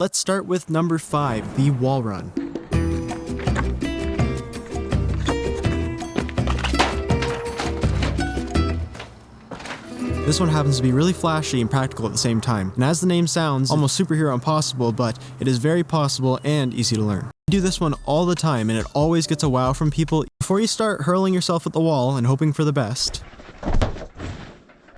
Let's start with number 5, the wall run. This one happens to be really flashy and practical at the same time, and as the name sounds, almost superhero impossible, but it is very possible and easy to learn. I do this one all the time, and it always gets a wow from people. Before you start hurling yourself at the wall and hoping for the best,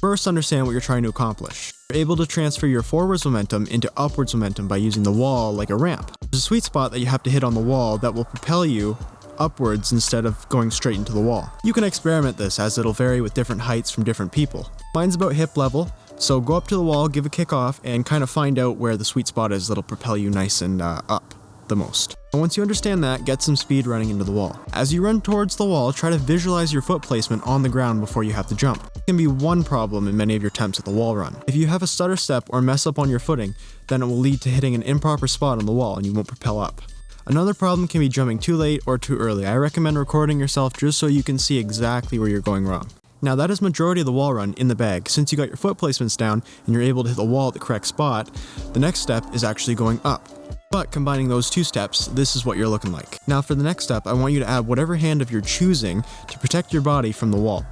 first understand what you're trying to accomplish. You're able to transfer your forwards momentum into upwards momentum by using the wall like a ramp. There's a sweet spot that you have to hit on the wall that will propel you upwards instead of going straight into the wall. You can experiment this as it'll vary with different heights from different people. Mine's about hip level, so go up to the wall, give a kick off, and kind of find out where the sweet spot is that'll propel you nice and up the most. And once you understand that, get some speed running into the wall. As you run towards the wall, try to visualize your foot placement on the ground before you have to jump. It can be one problem in many of your attempts at the wall run. If you have a stutter step or mess up on your footing, then it will lead to hitting an improper spot on the wall and you won't propel up. Another problem can be jumping too late or too early. I recommend recording yourself just so you can see exactly where you're going wrong. Now that is majority of the wall run in the bag. Since you got your foot placements down and you're able to hit the wall at the correct spot, the next step is actually going up. But combining those two steps, this is what you're looking like. Now for the next step, I want you to add whatever hand of your choosing to protect your body from the wall.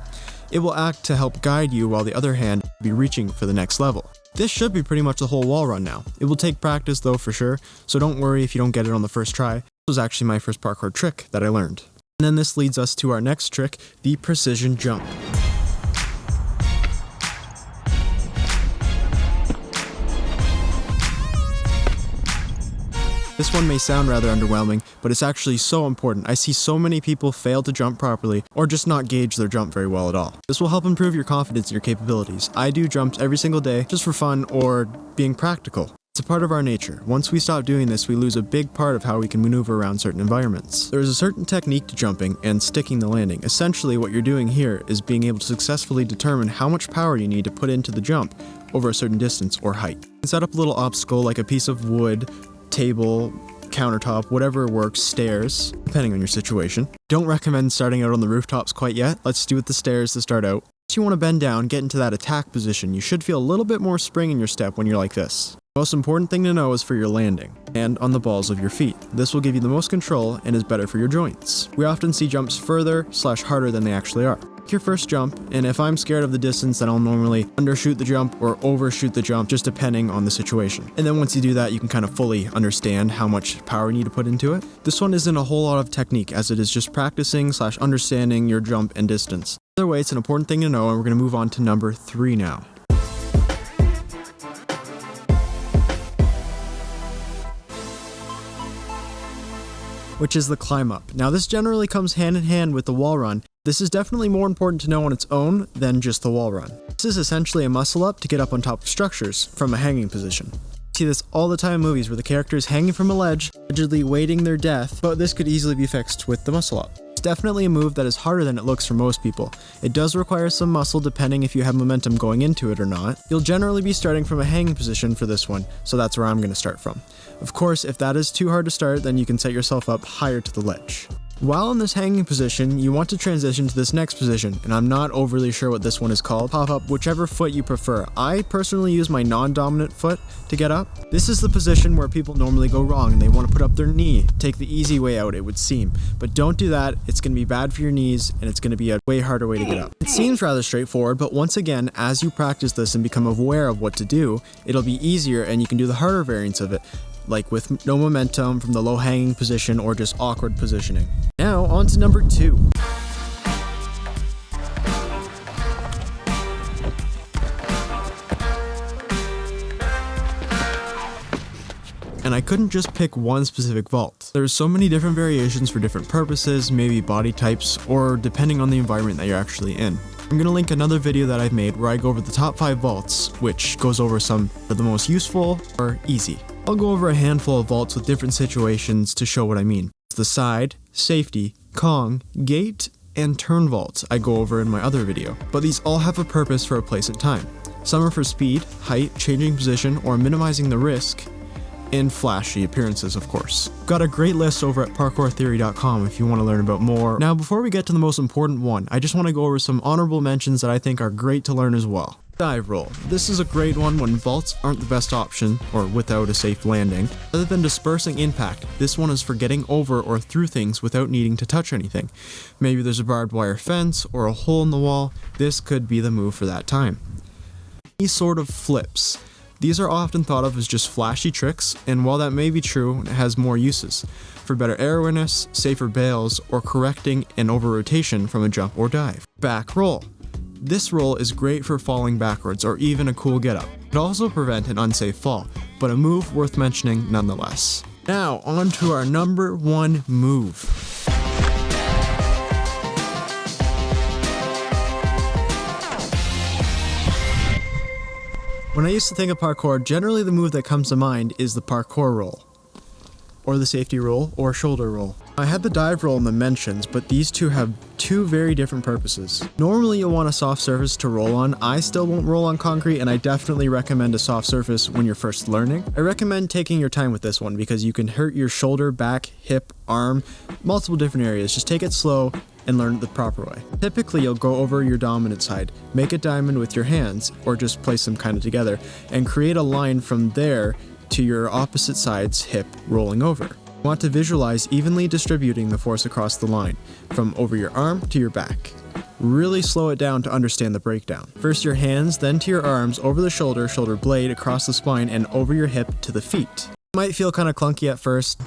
It will act to help guide you while the other hand will be reaching for the next level. This should be pretty much the whole wall run now. It will take practice though for sure, so don't worry if you don't get it on the first try. This was actually my first parkour trick that I learned. And then this leads us to our next trick, the precision jump. This one may sound rather underwhelming, but it's actually so important. I see so many people fail to jump properly or just not gauge their jump very well at all. This will help improve your confidence and your capabilities. I do jumps every single day just for fun or being practical. It's a part of our nature. Once we stop doing this, we lose a big part of how we can maneuver around certain environments. There is a certain technique to jumping and sticking the landing. Essentially, what you're doing here is being able to successfully determine how much power you need to put into the jump over a certain distance or height. You can set up a little obstacle like a piece of wood, table, countertop, whatever works, stairs, depending on your situation. Don't recommend starting out on the rooftops quite yet. Let's do with the stairs to start out. Once you want to bend down, get into that attack position. You should feel a little bit more spring in your step when you're like this. The most important thing to know is for your landing and on the balls of your feet. This will give you the most control and is better for your joints. We often see jumps further/harder than they actually are. Take your first jump, and if I'm scared of the distance, then I'll normally undershoot the jump or overshoot the jump, just depending on the situation. And then once you do that, you can kind of fully understand how much power you need to put into it. This one isn't a whole lot of technique, as it is just practicing/understanding your jump and distance. Either way, it's an important thing to know, and we're going to move on to number 3 now. Which is the climb up. Now this generally comes hand in hand with the wall run. This is definitely more important to know on its own than just the wall run. This is essentially a muscle up to get up on top of structures from a hanging position. You see this all the time in movies where the character is hanging from a ledge, allegedly waiting their death, but this could easily be fixed with the muscle up. It's definitely a move that is harder than it looks for most people. It does require some muscle depending if you have momentum going into it or not. You'll generally be starting from a hanging position for this one, so that's where I'm going to start from. Of course, if that is too hard to start, then you can set yourself up higher to the ledge. While in this hanging position, you want to transition to this next position, and I'm not overly sure what this one is called. Pop up whichever foot you prefer. I personally use my non-dominant foot to get up. This is the position where people normally go wrong and they want to put up their knee, take the easy way out, it would seem. But don't do that, it's going to be bad for your knees and it's going to be a way harder way to get up. It seems rather straightforward, but once again, as you practice this and become aware of what to do, it'll be easier and you can do the harder variants of it, like with no momentum from the low hanging position or just awkward positioning. Now on to number 2. And I couldn't just pick one specific vault. There's so many different variations for different purposes, maybe body types, or depending on the environment that you're actually in. I'm going to link another video that I've made where I go over the top 5 vaults, which goes over some of the most useful or easy. I'll go over a handful of vaults with different situations to show what I mean. It's the side, safety, Kong, gate, and turn vaults I go over in my other video, but these all have a purpose for a place and time. Some are for speed, height, changing position, or minimizing the risk, and flashy appearances, of course. Got a great list over at parkourtheory.com if you want to learn about more. Now, before we get to the most important one, I just want to go over some honorable mentions that I think are great to learn as well. Dive roll. This is a great one when vaults aren't the best option, or without a safe landing. Rather than dispersing impact, this one is for getting over or through things without needing to touch anything. Maybe there's a barbed wire fence or a hole in the wall. This could be the move for that time. Any sort of flips. These are often thought of as just flashy tricks, and while that may be true, it has more uses. For better airworthiness, safer bails, or correcting an over-rotation from a jump or dive. Back roll. This roll is great for falling backwards or even a cool get-up. It can also prevent an unsafe fall, but a move worth mentioning nonetheless. Now, on to our number 1 move. When I used to think of parkour, generally the move that comes to mind is the parkour roll, or the safety roll, or shoulder roll. I had the dive roll in the mentions, but these two have two very different purposes. Normally you'll want a soft surface to roll on. I still won't roll on concrete, and I definitely recommend a soft surface when you're first learning. I recommend taking your time with this one because you can hurt your shoulder, back, hip, arm, multiple different areas. Just take it slow and learn it the proper way. Typically, you'll go over your dominant side, make a diamond with your hands, or just place them kind of together, and create a line from there to your opposite side's hip rolling over. You want to visualize evenly distributing the force across the line, from over your arm to your back. Really slow it down to understand the breakdown. First your hands, then to your arms, over the shoulder, shoulder blade, across the spine, and over your hip to the feet. It might feel kind of clunky at first,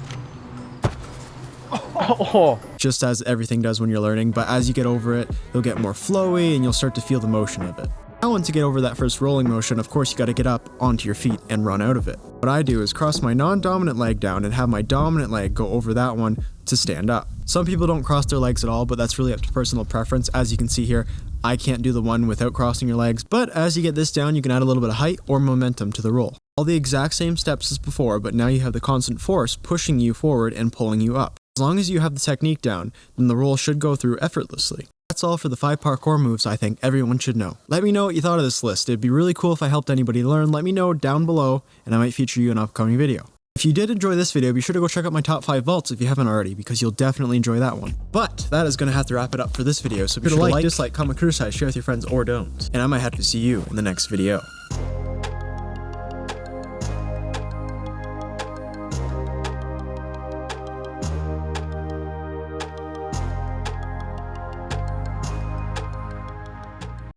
just as everything does when you're learning, but as you get over it, you'll get more flowy and you'll start to feel the motion of it. Now once you get over that first rolling motion, of course you gotta get up onto your feet and run out of it. What I do is cross my non-dominant leg down and have my dominant leg go over that one to stand up. Some people don't cross their legs at all, but that's really up to personal preference. As you can see here, I can't do the one without crossing your legs, but as you get this down, you can add a little bit of height or momentum to the roll. All the exact same steps as before, but now you have the constant force pushing you forward and pulling you up. As long as you have the technique down, then the roll should go through effortlessly. That's all for the 5 parkour moves I think everyone should know. Let me know what you thought of this list. It'd be really cool if I helped anybody learn. Let me know down below, and I might feature you in an upcoming video. If you did enjoy this video, be sure to go check out my top 5 vaults if you haven't already, because you'll definitely enjoy that one. But that is going to have to wrap it up for this video, so be sure to like, dislike, comment, criticize, share with your friends, or don't. And I might have to see you in the next video.